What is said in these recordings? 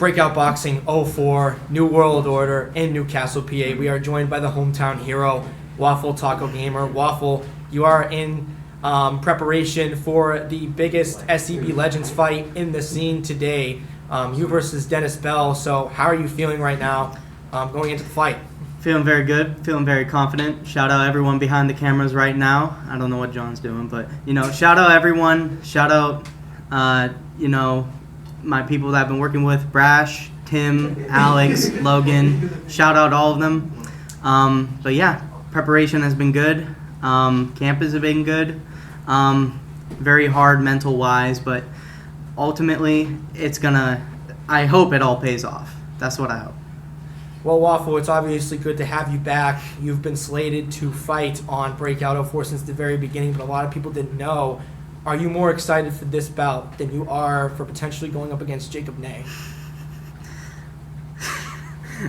Breakout Boxing 04, New World Order in Newcastle, PA. We are joined by the hometown hero, Waffle Taco Gamer. Waffle, you are in preparation for the biggest SCB Legends fight in the scene today. You versus Dennis Bell. So how are you feeling right now going into the fight? Feeling very good, feeling very confident. Shout out everyone behind the cameras right now. I don't know what John's doing, but, shout out everyone. Shout out, my people that I've been working with, Brash, Tim, Alex, Logan. Shout out all of them. But yeah, preparation has been good. Camp has been good. Very hard mental-wise, but ultimately, I hope it all pays off. That's what I hope. Well, Waffle, it's obviously good to have you back. You've been slated to fight on Breakout 04 since the very beginning, but a lot of people didn't know. Are you more excited for this bout than you are for potentially going up against Jacob Ney?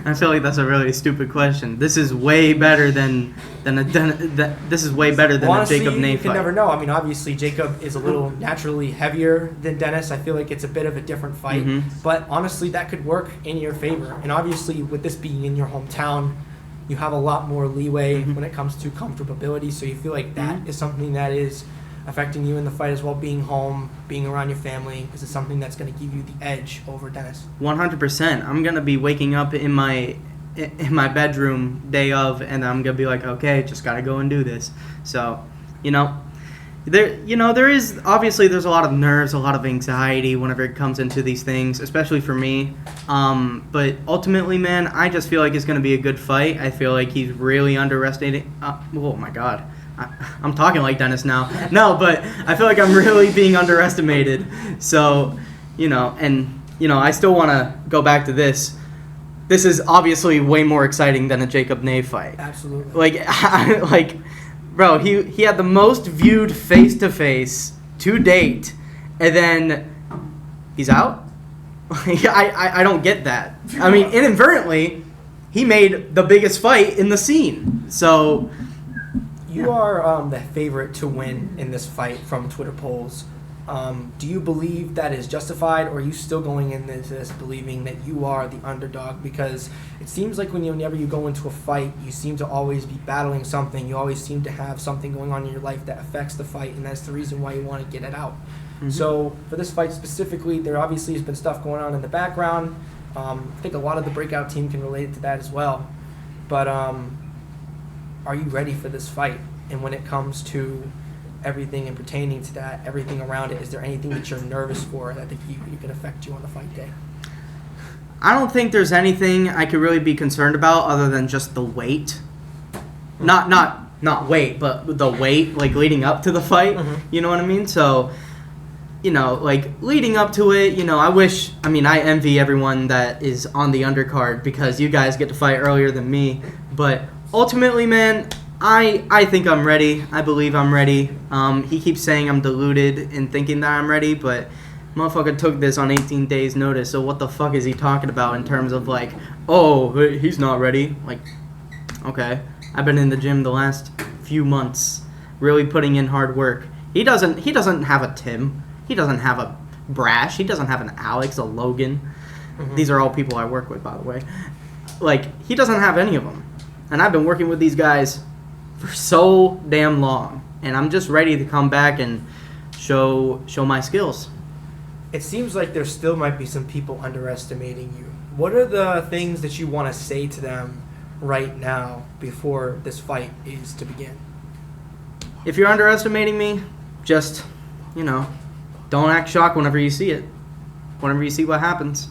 I feel like that's a really stupid question. This is way better than a Jacob Ney you fight. can never know. I mean, obviously, Jacob is a little naturally heavier than Dennis. I feel like it's a bit of a different fight. Mm-hmm. But honestly, that could work in your favor. And obviously, with this being in your hometown, you have a lot more leeway when it comes to comfortability. So you feel like that is something that is affecting you in the fight as well, being home, being around your family. Is it something that's going to give you the edge over Dennis? 100%. I'm going to be waking up in my bedroom day of, and I'm going to be like, okay, just got to go and do this. So, there is, obviously there's a lot of nerves, a lot of anxiety whenever it comes into these things, especially for me. But ultimately, man, I just feel like it's going to be a good fight. I feel like he's really underestimated. Oh my God. I'm talking like Dennis now. No, but I feel like I'm really being underestimated. So, I still want to go back to this. This is obviously way more exciting than a Jacob Ney fight. Absolutely. Bro, he had the most viewed face-to-face to date, and then he's out? I don't get that. I mean, inadvertently, he made the biggest fight in the scene. So you are the favorite to win in this fight from Twitter polls. Do you believe that is justified, or are you still going into this believing that you are the underdog? Because it seems like whenever you go into a fight, you seem to always be battling something. You always seem to have something going on in your life that affects the fight, and that's the reason why you want to get it out. Mm-hmm. So for this fight specifically, there obviously has been stuff going on in the background. I think a lot of the Breakout team can relate to that as well. But are you ready for this fight? And when it comes to everything and pertaining to that, everything around it, is there anything that you're nervous for that you can affect you on the fight day? I don't think there's anything I could really be concerned about other than just the weight. Not weight, but the weight, leading up to the fight. Mm-hmm. You know what I mean? So, leading up to it, I envy everyone that is on the undercard because you guys get to fight earlier than me. But ultimately, man, I think I'm ready. I believe I'm ready. He keeps saying I'm deluded in thinking that I'm ready, but motherfucker took this on 18 days notice, so what the fuck is he talking about in terms of he's not ready? Okay. I've been in the gym the last few months, really putting in hard work. He doesn't have a Tim. He doesn't have a Brash. He doesn't have an Alex, a Logan. Mm-hmm. These are all people I work with, by the way. He doesn't have any of them. And I've been working with these guys for so damn long, and I'm just ready to come back and show my skills. It seems like there still might be some people underestimating you. What are the things that you want to say to them right now before this fight is to begin? If you're underestimating me, just, don't act shocked whenever you see it. Whenever you see what happens.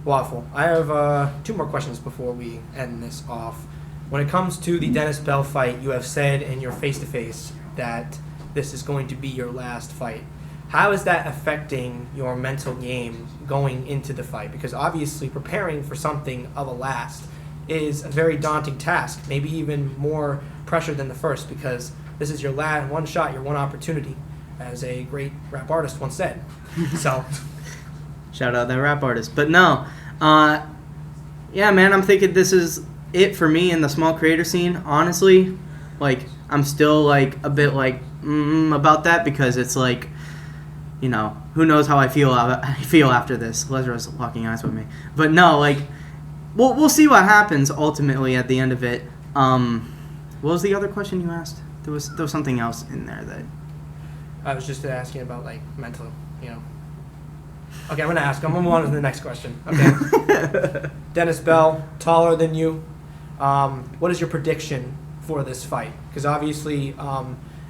Waffle, I have 2 more questions before we end this off. When it comes to the Dennis Bell fight, you have said in your face-to-face that this is going to be your last fight. How is that affecting your mental game going into the fight? Because obviously preparing for something of a last is a very daunting task, maybe even more pressure than the first, because this is your last one shot, your one opportunity, as a great rap artist once said. So, shout out that rap artist. But no, yeah, man, I'm thinking this is it for me in the small creator scene. Honestly, I'm still a bit about that, because it's you know, who knows how I feel after this. Lesra's locking eyes with me. But no, like, we'll see what happens ultimately at the end of it. What was the other question you asked? There was something else in there that... I was just asking about, like, mental, you know. Okay, I'm going to ask. I'm going to move on to the next question. Okay. Dennis Bell, taller than you. What is your prediction for this fight? Because obviously,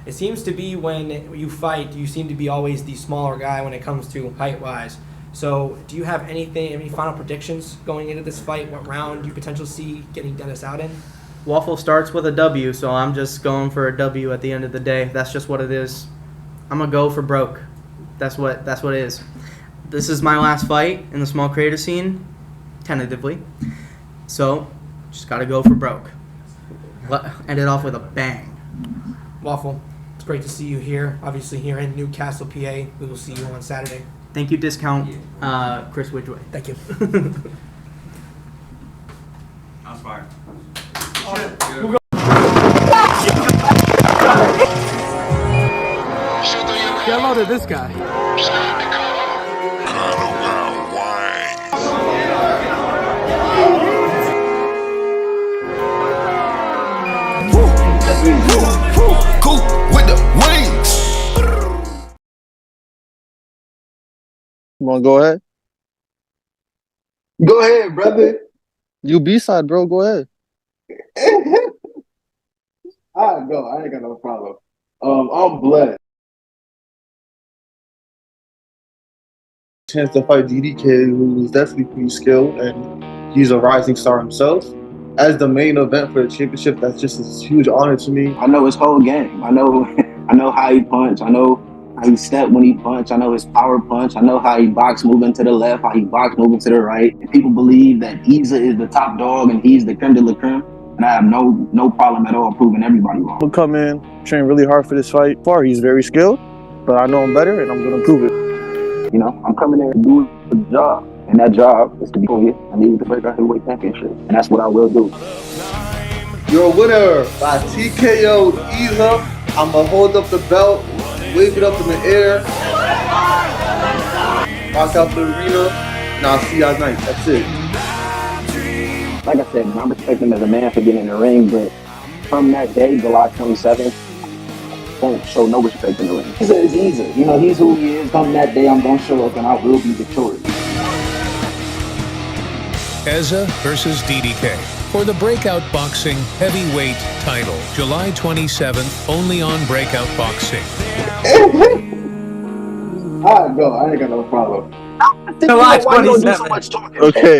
it seems to be when you fight, you seem to be always the smaller guy when it comes to height-wise. So do you have any final predictions going into this fight? What round do you potentially see getting Dennis out in? Waffle starts with a W, so I'm just going for a W at the end of the day. That's just what it is. I'm going to go for broke. That's what it is. This is my last fight in the small creator scene, tentatively. So, just got to go for broke. End it off with a bang. Waffle, it's great to see you here. Obviously here in Newcastle, PA. We will see you on Saturday. Thank you, discount Chris Widgeway. Thank you. I was fired. Say hello to this guy. Cool with the wings. You wanna go ahead? Go ahead, brother. You B-side, bro. Go ahead. I'll go. I ain't got no problem. I'm blessed. Chance to fight DDK, who is definitely pretty skilled, and he's a rising star himself. As the main event for the championship, that's just a huge honor to me. I know his whole game. I know how he punch. I know how he step when he punch. I know his power punch. I know how he box moving to the left, how he box moving to the right. And people believe that Isa is the top dog and he's the creme de la creme. And I have no problem at all proving everybody wrong. I'm gonna come in, train really hard for this fight. He's very skilled, but I know him better, and I'm gonna prove it. You know, I'm coming there to do the job. And that job is to be here. I need to break out heavyweight championship. And that's what I will do. You're a winner by TKO Isa. I'ma hold up the belt, wave it up in the air, walk out the arena, and I'll see y'all tonight. That's it. Like I said, man, I respect him as a man for getting in the ring, but from that day, July 27th, don't show no respect in the ring. It's easy. You know, he's who he is. Come that day, I'm going to show up and I will be victorious. Eza versus DDK for the Breakout Boxing Heavyweight title, July 27th, only on Breakout Boxing. I'll go. I ain't got no problem. July 27th. So much talking. Okay.